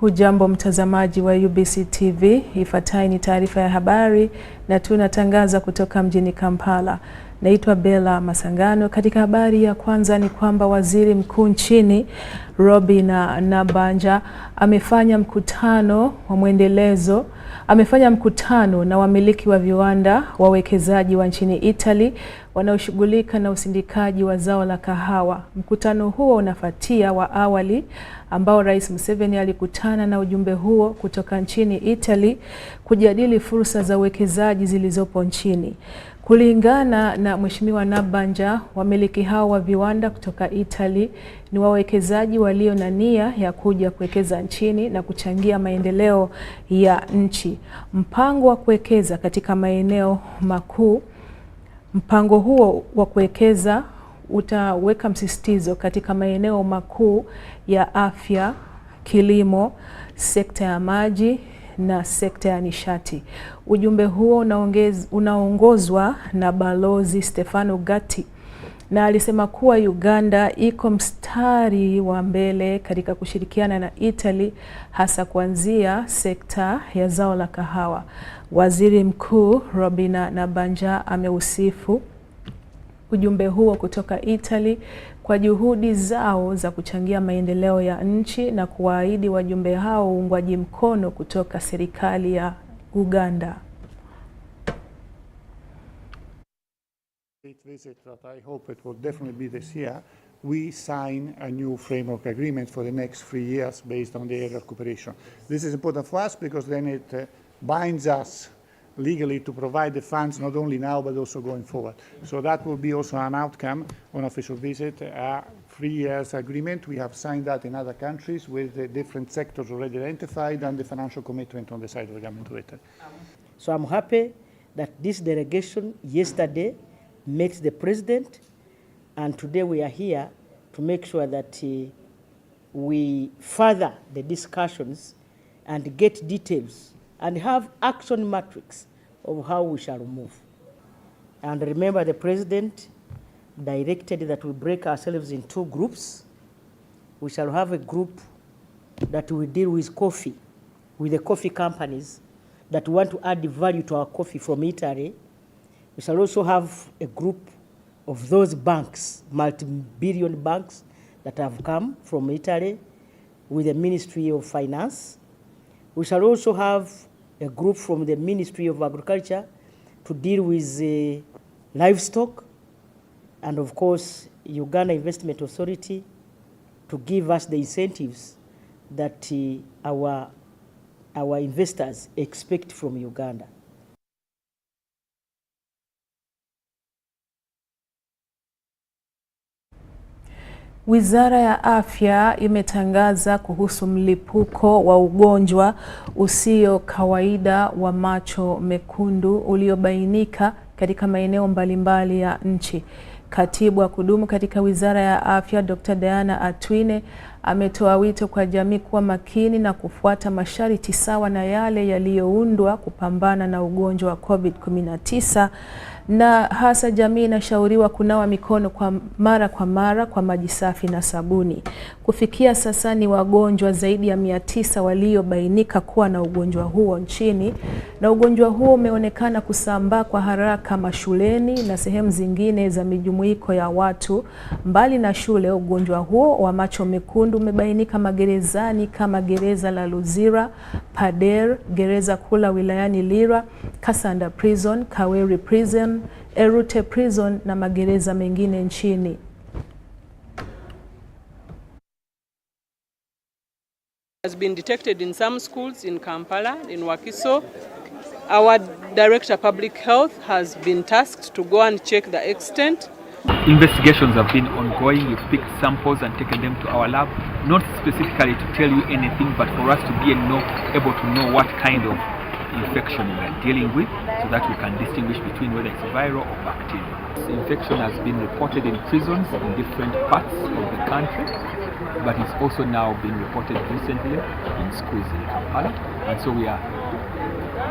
Hujambo mtazamaji wa Ubc TV, ifuatayo ni taarifa ya habari na tunatangaza kutoka mjini Kampala. Naitwa Bella Masangano. Katika habari ya kwanza ni kwamba waziri mkuu nchini Robin Nabanja amefanya mkutano na wamiliki wa viwanda wawekezaji wa nchini Italy wanaoshughulika na usindikaji wa zao la kahawa. Mkutano huo unafuatia wa awali ambao Rais Museveni alikutana na ujumbe huo kutoka nchini Italy kujadili fursa za uwekezaji zilizopo nchini. Kulingana na Mheshimiwa Nabanja, wamiliki hao wa viwanda kutoka Italy ni wawekezaji walio na nia ya kuja kuwekeza nchini na kuchangia maendeleo ya nchi. Mpango wa kuwekeza katika maeneo makuu. Mpango huo wa kuwekeza utaweka msisitizo katika maeneo makuu ya afya, kilimo, sekta ya maji na sekta ya nishati. Ujumbe huo unaongozwa na Balozi Stefano Gatti na alisema kuwa Uganda iko mstari wa mbele katika kushirikiana na Italy hasa kuanzia sekta ya zao la kahawa. Waziri Mkuu Robin Nabanja ameusifu ujumbe huo kutoka Italy kwa juhudi zao za kuchangia maendeleo ya nchi na kuwaahidi wajumbe hao uungwaji mkono kutoka serikali ya Uganda. Visit that I hope it will definitely be this year. We sign a new framework agreement for the next 3 years based on the area of cooperation. This is important for us because then it binds us legally to provide the funds not only now but also going forward. So that will be also an outcome on official visit, a 3 years agreement. We have signed that in other countries with the different sectors already identified and the financial commitment on the side of the government of Italy. So I'm happy that this delegation yesterday met the president, and today we are here to make sure that we further the discussions and get details and have action matrix of how we shall move. And remember, the president directed that we break ourselves in 2 groups. We shall have a group that will deal with coffee, with the coffee companies that want to add value to our coffee from Italy. We shall also have a group of those banks, multi-billion banks that have come from Italy with the Ministry of Finance. We shall also have a group from the Ministry of Agriculture to deal with livestock, and of course Uganda Investment Authority to give us the incentives that our investors expect from Uganda. Wizara ya Afya imetangaza kuhusu mlipuko wa ugonjwa usio kawaida wa macho mekundu uliobainika katika maeneo mbalimbali ya nchi. Katibu wa kudumu katika Wizara ya Afya Dr. Diana Atwine ametoa wito kwa jamii kuwa makini na kufuata masharti sawa na yale yaliyoundwa kupambana na ugonjwa wa COVID-19, na hasa jamii inashauriwa kunawa mikono kwa mara kwa maji safi na sabuni. Kufikia sasa ni wagonjwa zaidi ya 900 waliobainika kuwa na ugonjwa huo nchini, na ugonjwa huo umeonekana kusambaa kwa haraka mashuleni na sehemu zingine za mijumuiko ya watu. Mbali na shule, ugonjwa huo wa macho mekundu umebainika magerezani kama gereza la Luzira, Pader, gereza kula wilayani Lira, Kasanda Prison, Kaweri Prison, Erute Prison na magereza mengine nchini. Has been detected in some schools in Kampala, in Wakiso. Our Director of Public Health has been tasked to go and check the extent. Investigations have been ongoing. We've picked samples and taken them to our lab, not specifically to tell you anything, but for us to be able to know what kind of infection we are dealing with, so that we can distinguish between whether it's viral or bacterial. This infection has been reported in prisons in different parts of the country, but it's also now been reported recently in schools in Kampala, and so we are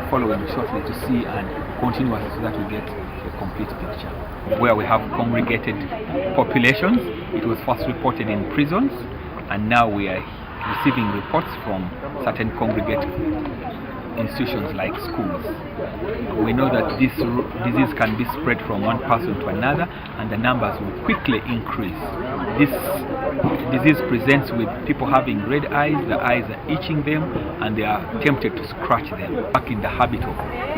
following shortly to see and continuously so that we get a complete picture. Where we have congregated populations, it was first reported in prisons, and now we are receiving reports from certain congregate institutions like schools. We know that this disease can be spread from one person to another, and the numbers will quickly increase. This disease presents with people having red eyes, the eyes are itching them, and they are tempted to scratch them. Back in the habit of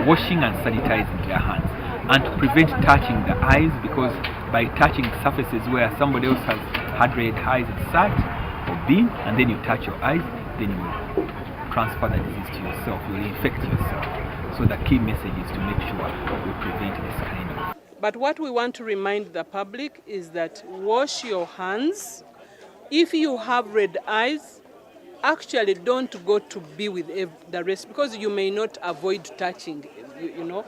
washing and sanitizing their hands, and to prevent touching the eyes, because by touching surfaces where somebody else has had red eyes sat or been, and then you touch your eyes, then you will transfer the disease to yourself, you will infect yourself. So the key message is to make sure we prevent this kind of. But what we want to remind the public is that wash your hands. If you have red eyes, actually don't go to be with the rest, because you may not avoid touching, you know.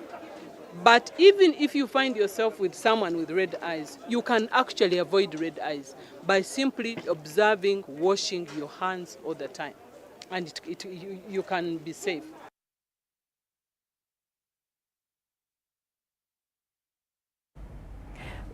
But even if you find yourself with someone with red eyes, you can actually avoid red eyes by simply observing washing your hands all the time. And you can be safe.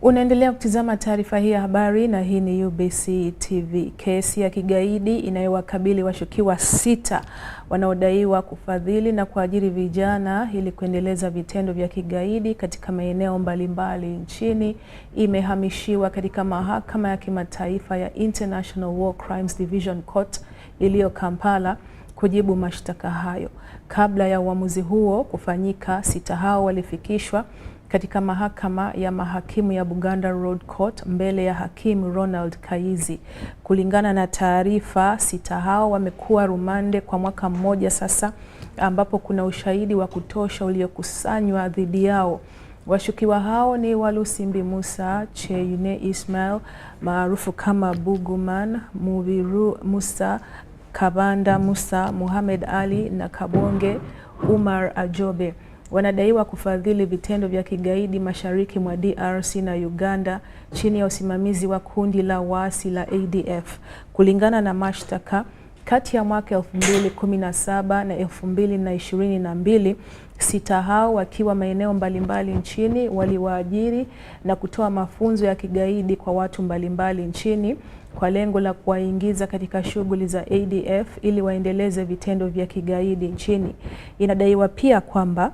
Unaendelea kutizama taarifa hii ya habari, na hii ni UBC TV. Kesi ya kigaidi inayowakabili washukiwa 6 wanaodaiwa kufadhili na kuajiri vijana ili kuendeleza vitendo vya kigaidi katika maeneo mbalimbali nchini imehamishiwa katika mahakama ya kimataifa ya International War Crimes Division Court iliyo Kampala kujibu mashtaka hayo. Kabla ya uamuzi huo kufanyika, 6 hao walifikishwa katika mahakama ya mahakimu ya Buganda Road Court mbele ya hakimu Ronald Kaizi. Kulingana na taarifa, 6 hao wamekuwa rumande kwa mwaka mmoja sasa, ambapo kuna ushahidi wa kutosha uliokusanywa dhidi yao. Washukiwa hao ni Walusimbi Musa, Cheyune Ismail maarufu kama Buguman, Mubiru Musa, Kabanda Musa, Muhammad Ali na Kabonge Umar Ajobe. Wanadaiwa kufadhili vitendo vya kigaidi mashariki mwa DRC na Uganda chini ya usimamizi wa kundi la waasi la ADF. Kulingana na mashtaka, kati ya mwaka 2017 na 2022, 6 hao wakiwa maeneo mbalimbali nchini waliwaajiri na kutoa mafunzo ya kigaidi kwa watu mbalimbali nchini kwa lengo la kuwaingiza katika shughuli za ADF ili waendeleze vitendo vya kigaidi nchini. Inadaiwa pia kwamba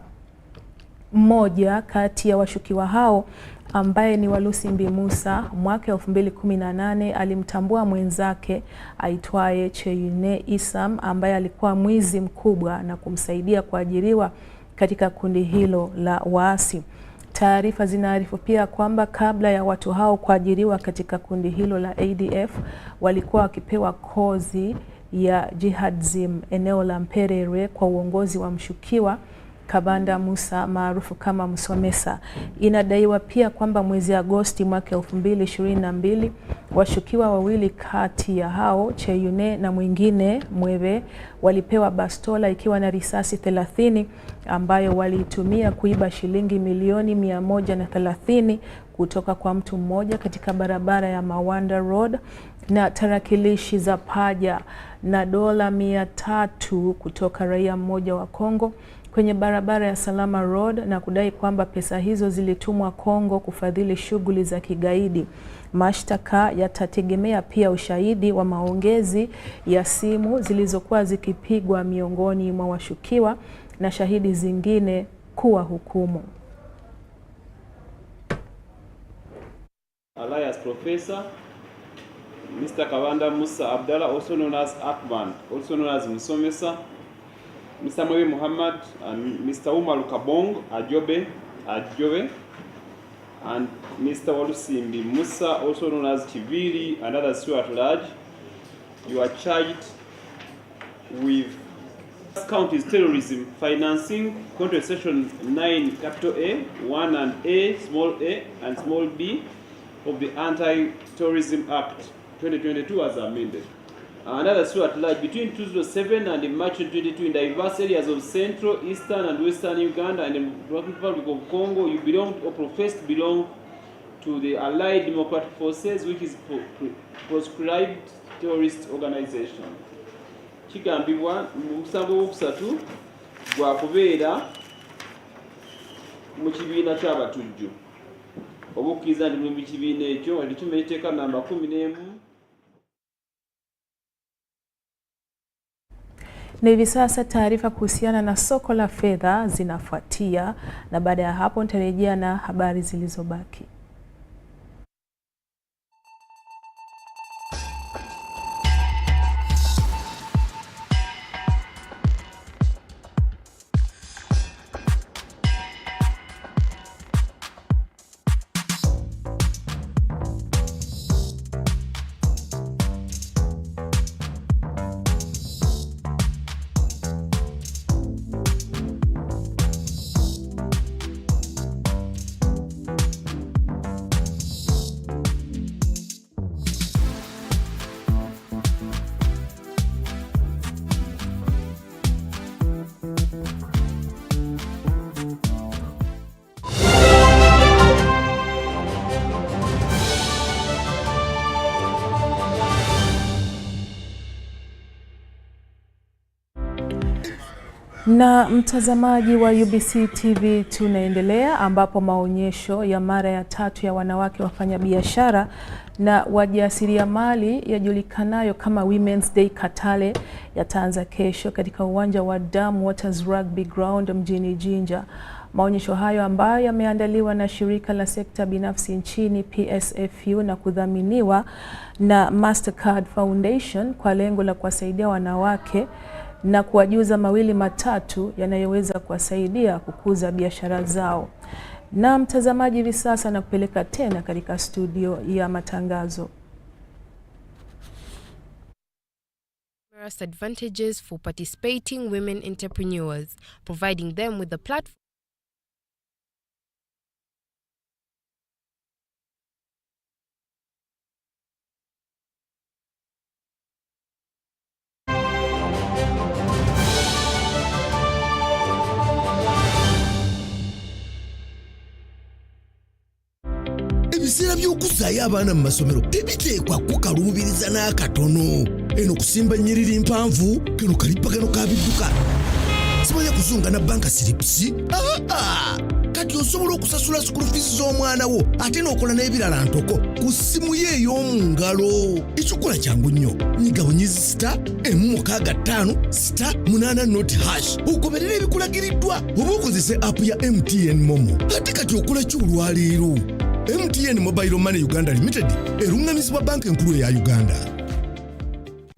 mmoja kati ya washukiwa hao ambaye ni Walusimbi Musa mwaka 2018 alimtambua mwenzake aitwaye Cheyune Isam ambaye alikuwa mwizi mkubwa na kumsaidia kuajiriwa katika kundi hilo la waasi. Taarifa zinaarifu pia kwamba kabla ya watu hao kuajiriwa katika kundi hilo la ADF, walikuwa wakipewa kozi ya jihadism eneo la Mperere kwa uongozi wa mshukiwa Kabanda Musa maarufu kama Musomesa. Inadaiwa pia kwamba mwezi Agosti mwaka 2022, washukiwa 2 kati ya hao, Cheyune na mwingine Mwewe, walipewa bastola ikiwa na risasi 30 ambayo waliitumia kuiba shilingi milioni 130 kutoka kwa mtu mmoja katika barabara ya Mawanda Road, na tarakilishi za paja na dola 300 kutoka raia mmoja wa Kongo kwenye barabara ya Salama Road, na kudai kwamba pesa hizo zilitumwa Kongo kufadhili shughuli za kigaidi. Mashtaka yatategemea pia ushahidi wa maongezi ya simu zilizokuwa zikipigwa miongoni mwa washukiwa na shahidi zingine kuwa hukumu. Alias Professor Mr. Kabanda Musa Abdallah, also known as Akman, also known as Musomesa, Mr. Mwewe Muhammad, and Mr. Umar Kabong Ajobe, and Mr. Walusimbi Musa, also known as Chiviri, and others who are at large. You are charged with, first count is terrorism, financing, contract section 9 capital A, 1 and A, small a, and small b of the Anti-Terrorism Act 2022 as amended. Another two at large between 2007 and March 2022 in diverse areas of Central, Eastern and Western Uganda and the Republic of Congo. You belong or profess to belong to the Allied Democratic Forces, which is proscribed terrorist organization. Kigambibwa mu musango wokusatu gwa kubeera mu kibiina ky'abatujju. Obukkiriza ndi mu kibiina ekyo, ekyo etteeka namba 11 Na hivi sasa taarifa kuhusiana na soko la fedha zinafuatia, na baada ya hapo nitarejea na habari zilizobaki. Na mtazamaji wa UBC TV, tunaendelea ambapo maonyesho ya mara ya 3 ya wanawake wafanyabiashara na wajasiriamali yajulikanayo kama Women's Day Katale yataanza kesho katika uwanja wa Dam Waters Rugby Ground mjini Jinja. Maonyesho hayo ambayo yameandaliwa na shirika la sekta binafsi nchini PSFU na kudhaminiwa na Mastercard Foundation kwa lengo la kuwasaidia wanawake na kuwajuza mawili matatu yanayoweza kuwasaidia kukuza biashara zao. Na mtazamaji, hivi sasa na kupeleka tena katika studio ya matangazo. Advantages for participating women entrepreneurs, providing them with the platform Ebisera by'okuzaayo abaana mu masomero tebiteekwa kukaluubiriza n'akatono. Eno kusimba nnyiriri mpanvu, kano kalipagano ka bidduka. Simanyi kuzunga na banka siripsi? Kati osobola okusasula school fees z'omwana wo ate n'okola n'ebirala ntoko ku ssimu ye ey'omu ngalo. Ekikola kyangu nnyo. Nyiga bunyizi *165*8 ogoberera ebikulagiriddwa oba okozese app ya MTN Momo. Ate kati okola ki olwaleero? MTN Mobile Money Uganda Limited erungamizibwa banka enkulu ya Uganda.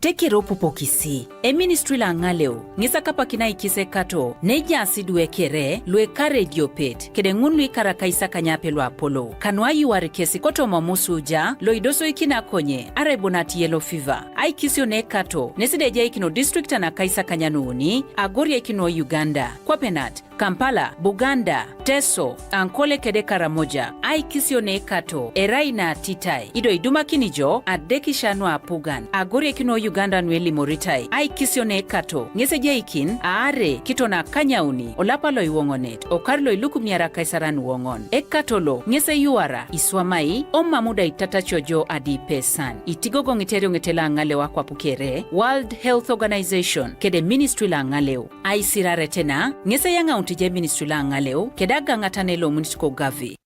Tekero popokisi eministry la ngaleo ngisa kapa kinai kise kato neja asidwe kere lweka radio pet kede ngunlu ikara kaisa kanyape lwa Apollo kanwayi warikesi koto mamusuja loidoso ikina konye arebonati yellow fever aikisio ne kato nesideja ikino district na kaisa kanyanuni agori ikino Uganda Kwapenat Kampala Buganda Teso Ankole kede Karamoja aikisio ne kato eraina titai ido iduma kinijo adeki shanwa apugan agori ikino Uganda nweli moritai aikisio ne kato ngeseje ikin aare kitona kanyauni olapalo iwongonet okarlo iluku miara kaisaran wongon ekatolo ngese yuara iswamai omamuda itatachojo adi pesan itigogo ngiterio ngetela ngale wakwa pukere World Health Organization kede ministry la ngaleo aisirare tena ngese yanga untije ministry la ngaleo kedaga ngatanelo munitiko gavi.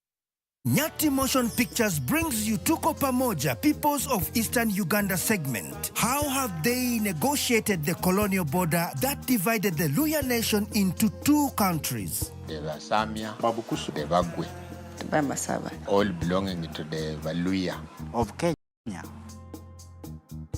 Nyati Motion Pictures brings you Tuko Pamoja, Peoples of Eastern Uganda segment. How have they negotiated the colonial border that divided the Luya nation into 2 countries? The Vasamia, Babukusu, the Bagwe, the Bambasaba, all belonging to the Valuya of Kenya.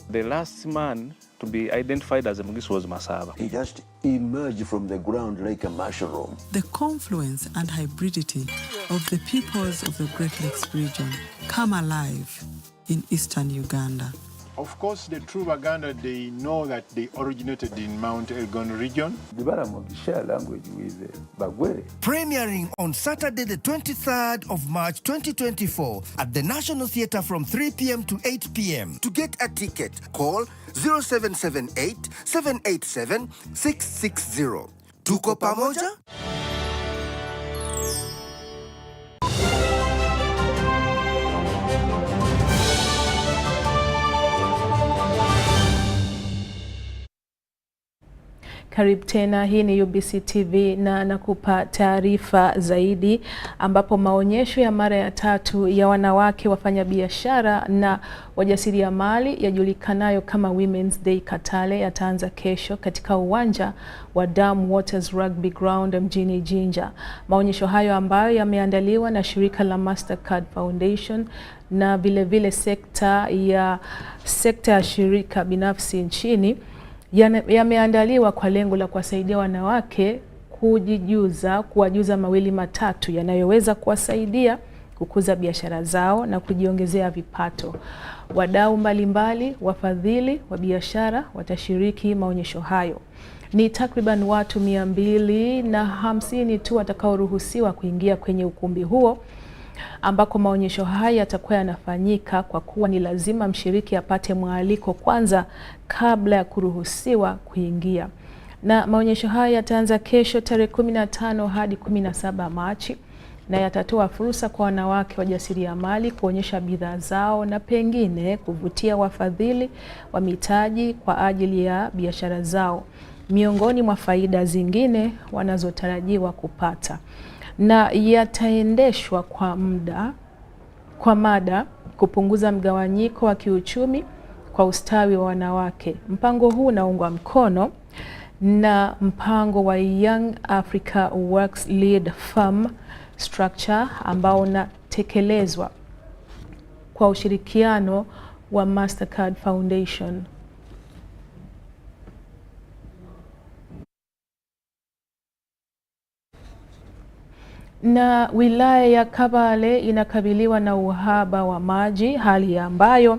The last man to be identified as a Mugis was Masaba. He just emerged from the ground like a mushroom. The confluence and hybridity of the peoples of the Great Lakes region come alive in eastern Uganda. Of course, the true Baganda, they know that they originated in Mount Elgon region. The Baramogi share language with Bagwere. Premiering on Saturday, the 23rd of March 2024 at the National Theatre from 3 p.m. to 8 p.m. To get a ticket, call 0778 787 660. Tuko Pamoja? Karibu tena, hii ni UBC TV na nakupa taarifa zaidi, ambapo maonyesho ya mara ya 3 ya wanawake wafanyabiashara na wajasiriamali yajulikanayo kama Women's Day Katale yataanza kesho katika uwanja wa Dam Waters Rugby Ground mjini Jinja. Maonyesho hayo ambayo yameandaliwa na shirika la Mastercard Foundation na vile sekta ya shirika binafsi nchini yameandaliwa kwa lengo la kuwasaidia wanawake kuwajuza mawili matatu yanayoweza kuwasaidia kukuza biashara zao na kujiongezea vipato. Wadau mbalimbali, wafadhili wa biashara watashiriki maonyesho hayo. Ni takriban watu 250 tu watakaoruhusiwa kuingia kwenye ukumbi huo, ambako maonyesho haya yatakuwa yanafanyika, kwa kuwa ni lazima mshiriki apate mwaliko kwanza kabla ya kuruhusiwa kuingia. Na maonyesho haya yataanza kesho tarehe 15 hadi 17 Machi na yatatoa fursa kwa wanawake wajasiriamali kuonyesha bidhaa zao na pengine kuvutia wafadhili wa mitaji kwa ajili ya biashara zao, miongoni mwa faida zingine wanazotarajiwa kupata. Na yataendeshwa kwa mada kupunguza mgawanyiko wa kiuchumi kwa ustawi wa wanawake. Mpango huu unaungwa mkono na mpango wa Young Africa Works Lead Farm Structure ambao unatekelezwa kwa ushirikiano wa Mastercard Foundation. Na wilaya ya Kabale inakabiliwa na uhaba wa maji, hali ambayo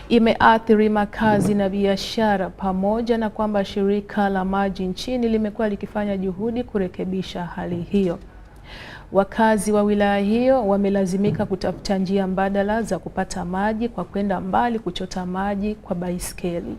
imeathiri makazi na biashara, pamoja na kwamba shirika la maji nchini limekuwa likifanya juhudi kurekebisha hali hiyo. Wakazi wa wilaya hiyo wamelazimika kutafuta njia mbadala za kupata maji kwa kwenda mbali kuchota maji kwa baiskeli.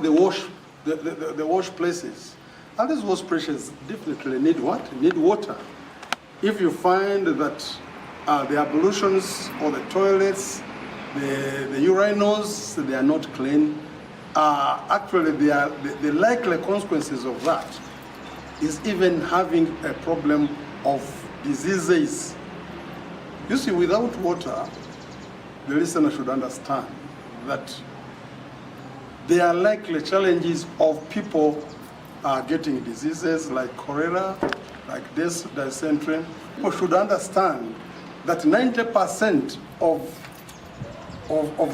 The wash places, and these wash places definitely need what? Need water. If you find that the ablutions or the toilets, the urinals, they are not clean, actually the likely consequences of that is even having a problem of diseases. You see, without water, the listener should understand that there are likely challenges of people getting diseases like cholera, like dysentery. People should understand that 90% of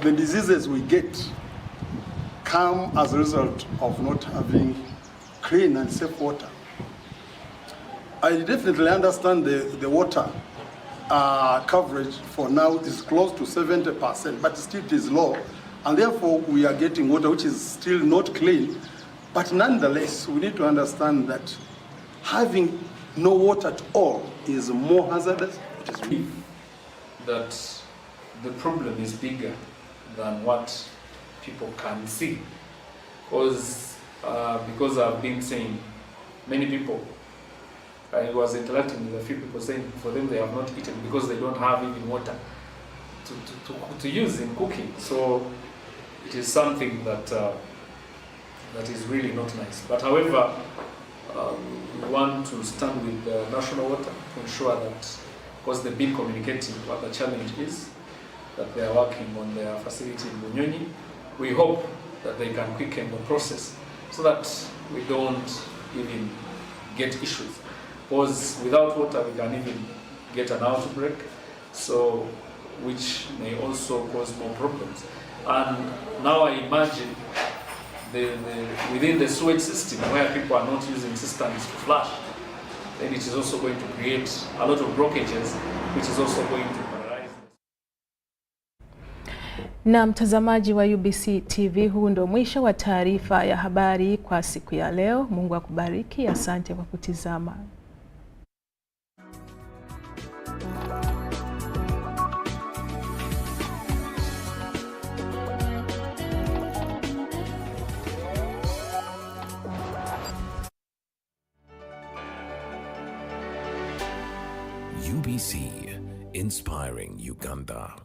the diseases we get come as a result of not having clean and safe water. I definitely understand the water coverage for now is close to 70%, but still it is low. And therefore, we are getting water which is still not clean. But nonetheless, we need to understand that having no water at all is more hazardous. It is real. That the problem is bigger than what people can see. Because I've been saying, many people, I was interacting with a few people saying for them they have not eaten because they don't have even water to use in cooking. So it is something that that is really not nice. But however, we want to stand with national water to ensure that, because they've been communicating what the challenge is, that they are working on their facility in Bunyonyi. We hope that they can quicken the process so that we don't even get issues. Because without water we can even get an outbreak, so which may also cause more problems. And now I imagine within the sewage system where people are not using cisterns to flush, then it is also going to create a lot of blockages, which is also going to paralyze. Na mtazamaji wa UBC TV, huu ndo mwisho wa taarifa ya habari kwa siku ya leo. Mungu akubariki. Asante kwa kutizama. UBC, inspiring Uganda.